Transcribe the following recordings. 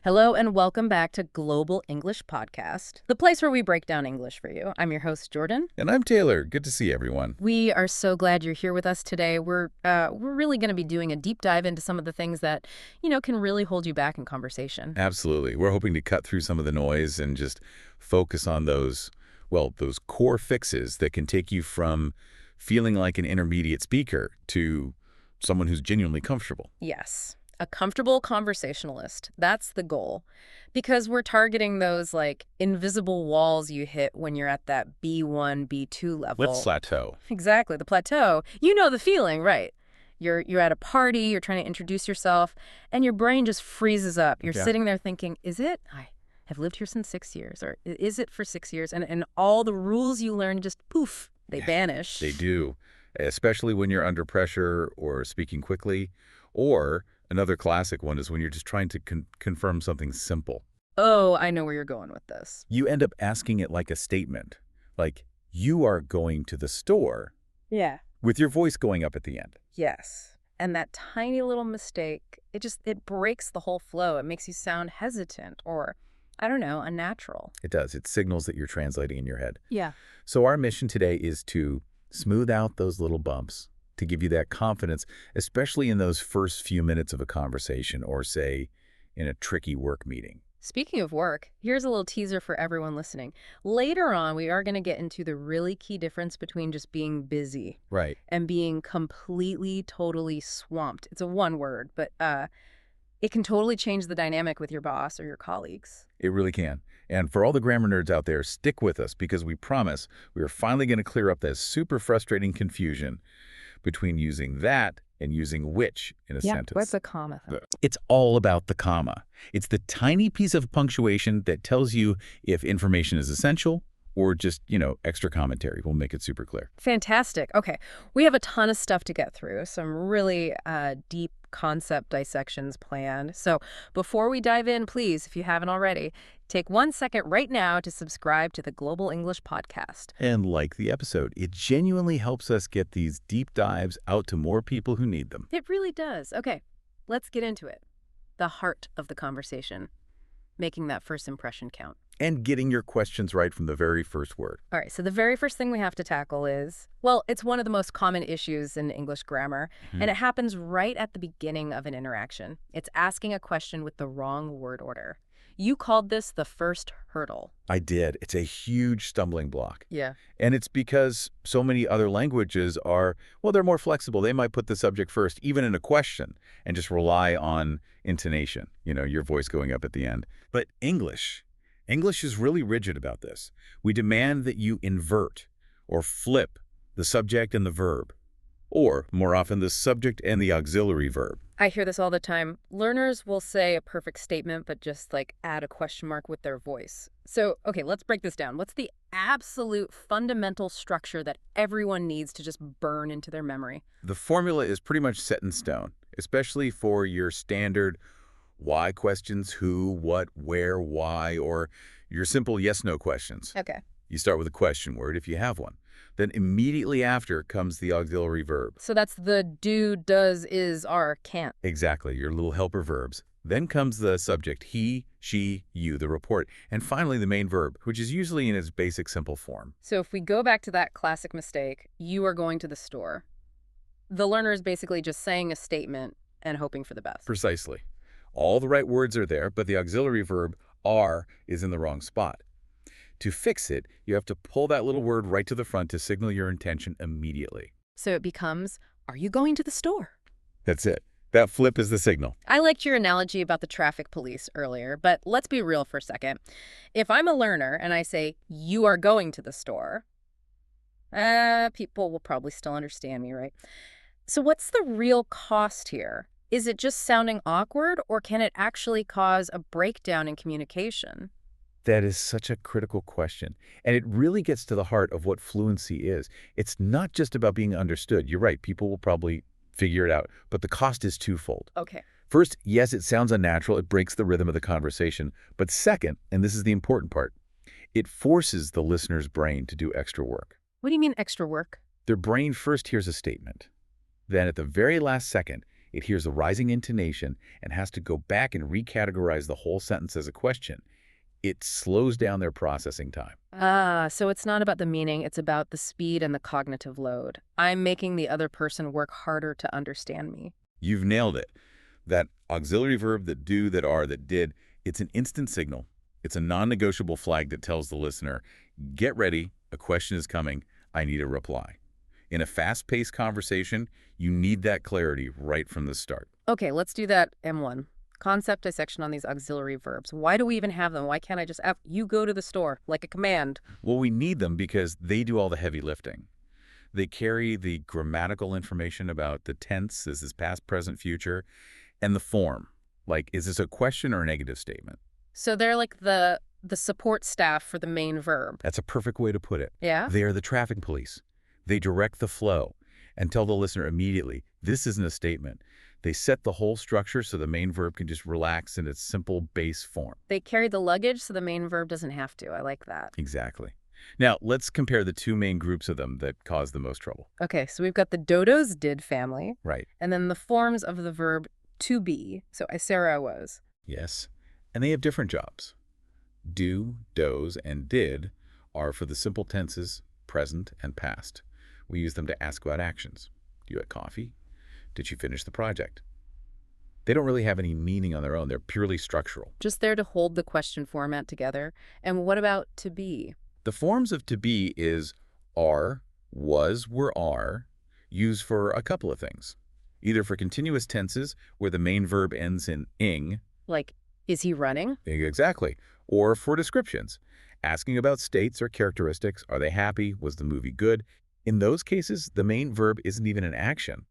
Hello and welcome back to Global English Podcast, the place where we break down English for you. I'm your host, Jordan. And I'm Taylor. Good to see everyone. We are so glad you're here with us today. We're really going to be doing a deep dive into some of the things that, can really hold you back in conversation. Absolutely. We're hoping to cut through some of the noise and just focus on those core fixes that can take you from feeling like an intermediate speaker to someone who's genuinely comfortable. Yes. A comfortable conversationalist. That's the goal. Because we're targeting those invisible walls you hit when you're at that B1, B2 level. Lift plateau. Exactly, the plateau. You know the feeling, right? You're at a party, you're trying to introduce yourself, and your brain just freezes up. You're sitting there thinking, is it? I have lived here since 6 years, or is it for 6 years? And all the rules you learn just poof, they vanish. They do, especially when you're under pressure or speaking quickly, or another classic one is when you're just trying to confirm something simple. Oh, I know where you're going with this. You end up asking it like a statement, like, you are going to the store. Yeah. With your voice going up at the end. Yes. And that tiny little mistake, it breaks the whole flow. It makes you sound hesitant or, I don't know, unnatural. It does. It signals that you're translating in your head. Yeah. So our mission today is to smooth out those little bumps, to give you that confidence, especially in those first few minutes of a conversation or, say, in a tricky work meeting. Speaking of work, here's a little teaser for everyone listening. Later on, we are going to get into the really key difference between just being busy and being completely, totally swamped. It's a one word, but it can totally change the dynamic with your boss or your colleagues. It really can. And for all the grammar nerds out there, stick with us because we promise we are finally going to clear up that super frustrating confusion between using that and using which in a sentence. What's a comma? It's all about the comma. It's the tiny piece of punctuation that tells you if information is essential or just, extra commentary. We'll make it super clear. Fantastic. Okay. We have a ton of stuff to get through, some really deep concept dissections planned. So before we dive in, please, if you haven't already, take 1 second right now to subscribe to the Global English Podcast. And like the episode, it genuinely helps us get these deep dives out to more people who need them. It really does. Okay, let's get into it. The heart of the conversation, making that first impression count. And getting your questions right from the very first word. All right, so the very first thing we have to tackle is, it's one of the most common issues in English grammar, and it happens right at the beginning of an interaction. It's asking a question with the wrong word order. You called this the first hurdle. I did. It's a huge stumbling block. Yeah. And it's because so many other languages are, they're more flexible. They might put the subject first, even in a question, and just rely on intonation, your voice going up at the end. But English is really rigid about this. We demand that you invert or flip the subject and the verb, or more often the subject and the auxiliary verb. I hear this all the time. Learners will say a perfect statement, but just add a question mark with their voice. So, okay, let's break this down. What's the absolute fundamental structure that everyone needs to just burn into their memory? The formula is pretty much set in stone, especially for your standard why questions, who, what, where, why, or your simple yes-no questions. Okay. You start with a question word if you have one. Then immediately after comes the auxiliary verb. So that's the do, does, is, are, can't. Exactly, your little helper verbs. Then comes the subject, he, she, you, the report. And finally the main verb, which is usually in its basic simple form. So if we go back to that classic mistake, you are going to the store. The learner is basically just saying a statement and hoping for the best. Precisely. All the right words are there, but the auxiliary verb, are, is in the wrong spot. To fix it, you have to pull that little word right to the front to signal your intention immediately. So it becomes, are you going to the store? That's it. That flip is the signal. I liked your analogy about the traffic police earlier, but let's be real for a second. If I'm a learner and I say, you are going to the store, people will probably still understand me, right? So what's the real cost here? Is it just sounding awkward, or can it actually cause a breakdown in communication? That is such a critical question, and it really gets to the heart of what fluency is. It's not just about being understood. You're right, people will probably figure it out, but the cost is twofold. Okay. First, yes, it sounds unnatural. It breaks the rhythm of the conversation. But second, and this is the important part, it forces the listener's brain to do extra work. What do you mean extra work? Their brain first hears a statement. Then at the very last second, It hears a rising intonation and has to go back and recategorize the whole sentence as a question. It slows down their processing time. Ah, so it's not about the meaning, it's about the speed and the cognitive load. I'm making the other person work harder to understand me. You've nailed it. That auxiliary verb, that do, that are, that did, it's an instant signal. It's a non-negotiable flag that tells the listener, get ready, a question is coming, I need a reply. In a fast-paced conversation, you need that clarity right from the start. Okay, let's do that M1. Concept dissection on these auxiliary verbs. Why do we even have them? Why can't I just have you go to the store, like a command? Well, we need them because they do all the heavy lifting. They carry the grammatical information about the tense, is this past, present, future, and the form. Like, is this a question or a negative statement? So they're like the support staff for the main verb. That's a perfect way to put it. Yeah? They are the traffic police. They direct the flow and tell the listener immediately, this isn't a statement. They set the whole structure so the main verb can just relax in its simple base form. They carry the luggage so the main verb doesn't have to. I like that. Exactly. Now, let's compare the two main groups of them that cause the most trouble. Okay, so we've got the dodos did family. Right. And then the forms of the verb to be. So I, Sarah, was. Yes. And they have different jobs. Do, does, and did are for the simple tenses, present and past. We use them to ask about actions. You had coffee? Did you finish the project? They don't really have any meaning on their own. They're purely structural. Just there to hold the question format together. And what about to be? The forms of to be is are, was, were, are, used for a couple of things. Either for continuous tenses, where the main verb ends in ing. Like, is he running? Exactly. Or for descriptions, asking about states or characteristics. Are they happy? Was the movie good? In those cases, the main verb isn't even an action.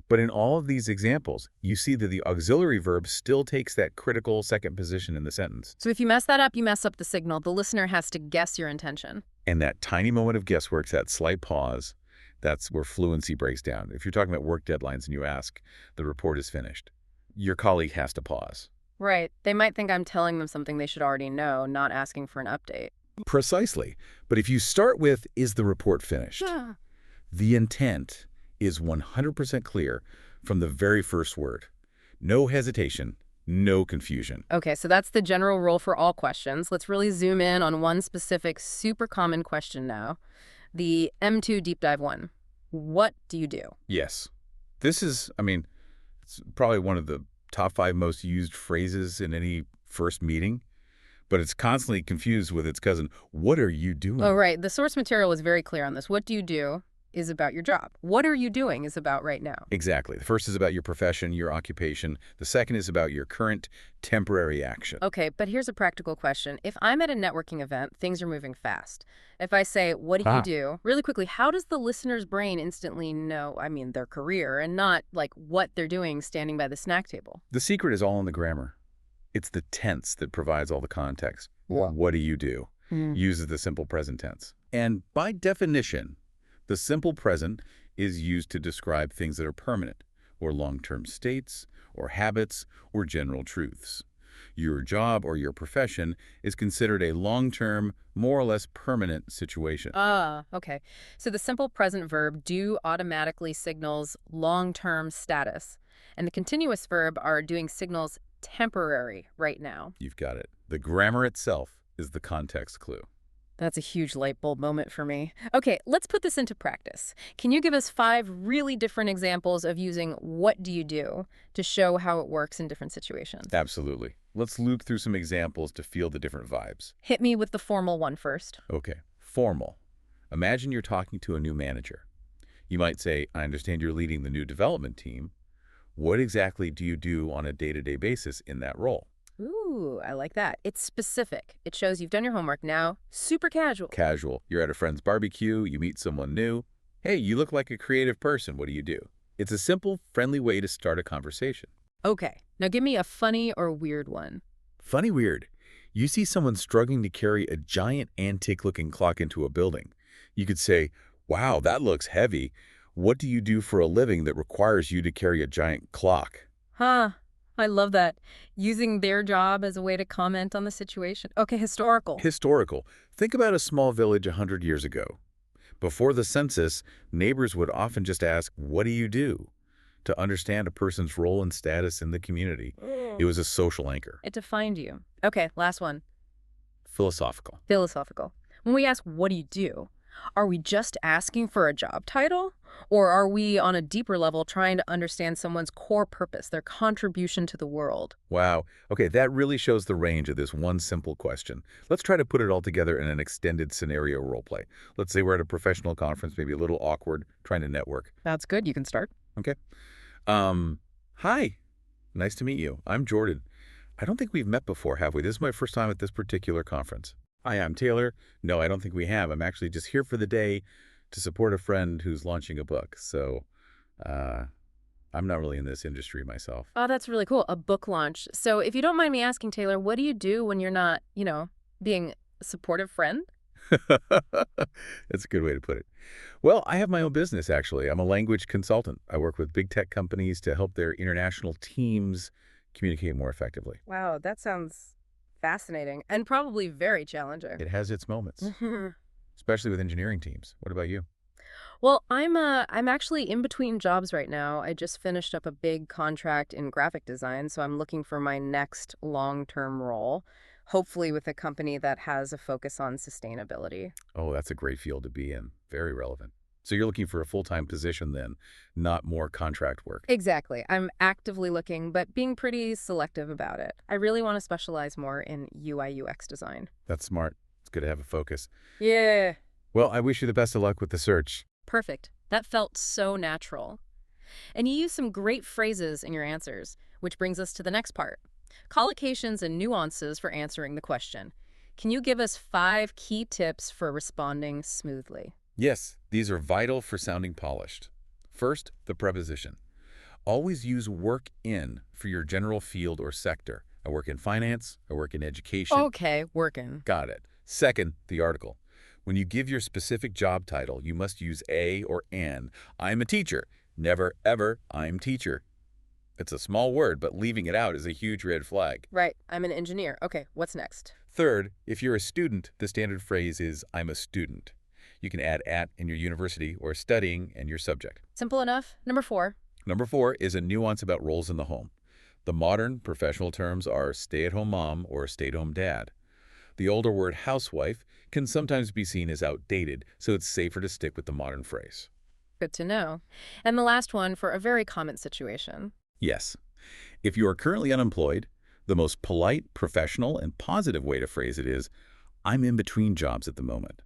But in all of these examples, you see that the auxiliary verb still takes that critical second position in the sentence. So if you mess that up, you mess up the signal. The listener has to guess your intention. And that tiny moment of guesswork, that slight pause, that's where fluency breaks down. If you're talking about work deadlines and you ask, the report is finished, your colleague has to pause. Right. They might think I'm telling them something they should already know, not asking for an update. Precisely. But if you start with, is the report finished? Yeah. The intent is 100% clear from the very first word. No hesitation, no confusion. Okay, so that's the general rule for all questions. Let's really zoom in on one specific super common question now. The M2 deep dive one. What do you do? Yes. This is, it's probably one of the top 5 most used phrases in any first meeting, but it's constantly confused with its cousin, what are you doing? Oh, right. The source material is very clear on this. What do you do is about your job. What are you doing is about right now. Exactly. The first is about your profession, your occupation. The second is about your current temporary action. Okay, but here's a practical question. If I'm at a networking event, things are moving fast. If I say, what do you do? Really quickly, how does the listener's brain instantly know, their career and not like what they're doing standing by the snack table? The secret is all in the grammar. It's the tense that provides all the context. Yeah. What do you do? Uses the simple present tense. And by definition, the simple present is used to describe things that are permanent, or long-term states, or habits, or general truths. Your job or your profession is considered a long-term, more or less permanent situation. Ah, okay. So the simple present verb do automatically signals long-term status, and the continuous verb are doing signals temporary right now. You've got it. The grammar itself is the context clue. That's a huge light bulb moment for me. Okay, let's put this into practice. Can you give us 5 really different examples of using what do you do to show how it works in different situations? Absolutely. Let's loop through some examples to feel the different vibes. Hit me with the formal one first. Okay, formal. Imagine you're talking to a new manager. You might say, I understand you're leading the new development team. What exactly do you do on a day-to-day basis in that role? Ooh, I like that. It's specific. It shows you've done your homework now. Super casual. Casual. You're at a friend's barbecue, you meet someone new. Hey, you look like a creative person. What do you do? It's a simple, friendly way to start a conversation. Okay, now give me a funny or weird one. Funny weird. You see someone struggling to carry a giant antique-looking clock into a building. You could say, wow, that looks heavy. What do you do for a living that requires you to carry a giant clock? Huh. I love that. Using their job as a way to comment on the situation. Okay, historical. Historical. Think about a small village 100 years ago. Before the census, neighbors would often just ask, what do you do? to understand a person's role and status in the community. It was a social anchor. It defined you. Okay, last one. Philosophical. Philosophical. When we ask, what do you do? Are we just asking for a job title? Or are we on a deeper level trying to understand someone's core purpose, their contribution to the world? Wow. Okay, that really shows the range of this one simple question. Let's try to put it all together in an extended scenario role play. Let's say we're at a professional conference, maybe a little awkward, trying to network. That's good. You can start. Okay. Hi. Nice to meet you. I'm Jordan. I don't think we've met before, have we? This is my first time at this particular conference. Hi, I'm Taylor. No, I don't think we have. I'm actually just here for the day to support a friend who's launching a book. So, I'm not really in this industry myself. Oh, that's really cool. A book launch. So if you don't mind me asking, Taylor, what do you do when you're not, being a supportive friend? That's a good way to put it. Well, I have my own business, actually. I'm a language consultant. I work with big tech companies to help their international teams communicate more effectively. Wow, that sounds fascinating and probably very challenging. It has its moments, especially with engineering teams. What about you? Well, I'm actually in between jobs right now. I just finished up a big contract in graphic design, so I'm looking for my next long-term role, hopefully with a company that has a focus on sustainability. Oh, that's a great field to be in. Very relevant. So you're looking for a full-time position then, not more contract work. Exactly. I'm actively looking, but being pretty selective about it. I really want to specialize more in UI/UX design. That's smart. It's good to have a focus. Yeah. Well, I wish you the best of luck with the search. Perfect. That felt so natural. And you used some great phrases in your answers, which brings us to the next part. Collocations and nuances for answering the question. Can you give us 5 key tips for responding smoothly? Yes, these are vital for sounding polished. First, the preposition. Always use work in for your general field or sector. I work in finance, I work in education. Okay, working. Got it. Second, the article. When you give your specific job title, you must use a or an. I'm a teacher. Never, ever, I'm teacher. It's a small word, but leaving it out is a huge red flag. Right, I'm an engineer. Okay, what's next? Third, if you're a student, the standard phrase is, I'm a student. You can add at in your university or studying and your subject. Simple enough. Number 4. Number 4 is a nuance about roles in the home. The modern professional terms are stay-at-home mom or stay-at-home dad. The older word housewife can sometimes be seen as outdated, so it's safer to stick with the modern phrase. Good to know. And the last one for a very common situation. Yes. If you are currently unemployed, the most polite, professional, and positive way to phrase it is, I'm in between jobs at the moment.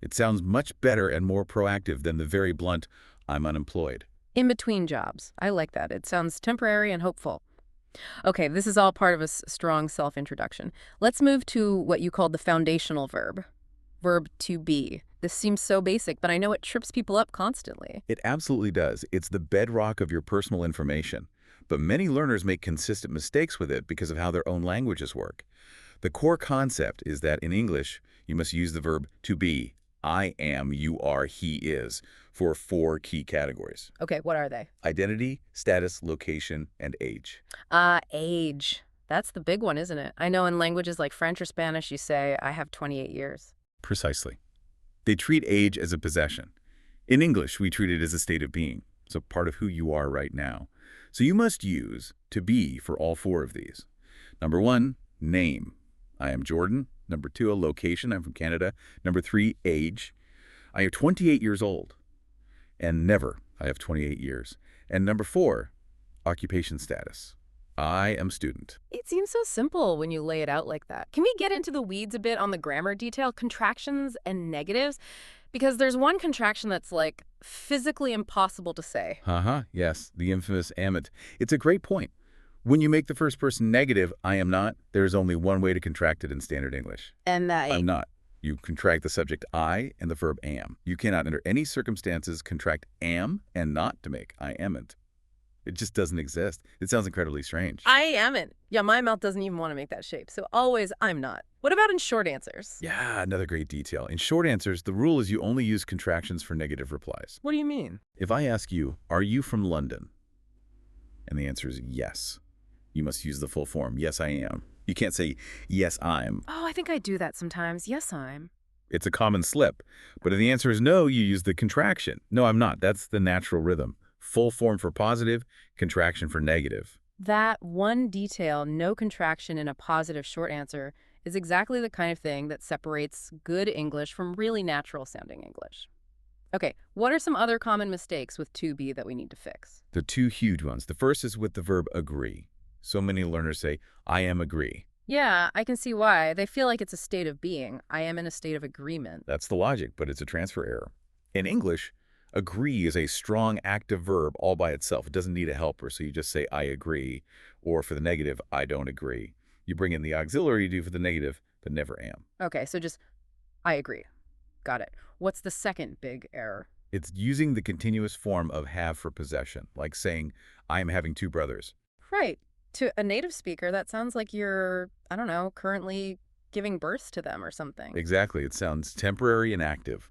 It sounds much better and more proactive than the very blunt, I'm unemployed. In between jobs. I like that. It sounds temporary and hopeful. Okay, this is all part of a strong self-introduction. Let's move to what you called the foundational verb. Verb to be. This seems so basic, but I know it trips people up constantly. It absolutely does. It's the bedrock of your personal information. But many learners make consistent mistakes with it because of how their own languages work. The core concept is that in English, you must use the verb to be. I am, you are, he is, for 4 key categories. Okay, what are they? Identity, status, location, and age. Age. That's the big one, isn't it? I know in languages like French or Spanish, you say, I have 28 years. Precisely. They treat age as a possession. In English, we treat it as a state of being. It's a part of who you are right now. So you must use to be for all 4 of these. Number 1, name. I am Jordan. Number 2, a location. I'm from Canada. Number 3, age. I am 28 years old. And never, I have 28 years. And number 4, occupation status. I am student. It seems so simple when you lay it out like that. Can we get into the weeds a bit on the grammar detail, contractions and negatives? Because there's one contraction that's like physically impossible to say. Yes, the infamous amit. It's a great point. When you make the first person negative, I am not, there's only one way to contract it in standard English. And I'm not. You contract the subject I and the verb am. You cannot under any circumstances contract am and not to make I amn't. It just doesn't exist. It sounds incredibly strange. I amn't. Yeah, my mouth doesn't even want to make that shape. So always I'm not. What about in short answers? Yeah, another great detail. In short answers, the rule is you only use contractions for negative replies. What do you mean? If I ask you, are you from London? And the answer is yes. You must use the full form, yes, I am. You can't say, yes, I'm. Oh, I think I do that sometimes. Yes, I'm. It's a common slip. But if the answer is no, you use the contraction. No, I'm not. That's the natural rhythm. Full form for positive, contraction for negative. That one detail, no contraction in a positive short answer, is exactly the kind of thing that separates good English from really natural-sounding English. Okay, what are some other common mistakes with to be that we need to fix? The two huge ones. The first is with the verb agree. So many learners say, I am agree. Yeah, I can see why. They feel like it's a state of being. I am in a state of agreement. That's the logic, but it's a transfer error. In English, agree is a strong active verb all by itself. It doesn't need a helper, so you just say, I agree. Or for the negative, I don't agree. You bring in the auxiliary you do for the negative, but never am. Okay, so just, I agree. Got it. What's the second big error? It's using the continuous form of have for possession, like saying, I am having two brothers. Right. To a native speaker, that sounds like you're, I don't know, currently giving birth to them or something. Exactly. It sounds temporary and active.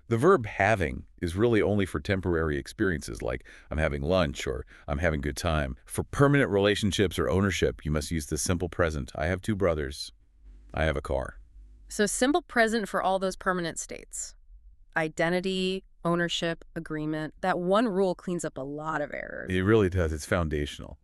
The verb having is really only for temporary experiences like I'm having lunch or I'm having good time. For permanent relationships or ownership, you must use the simple present. I have two brothers. I have a car. So simple present for all those permanent states. Identity, ownership, agreement. That one rule cleans up a lot of errors. It really does. It's foundational.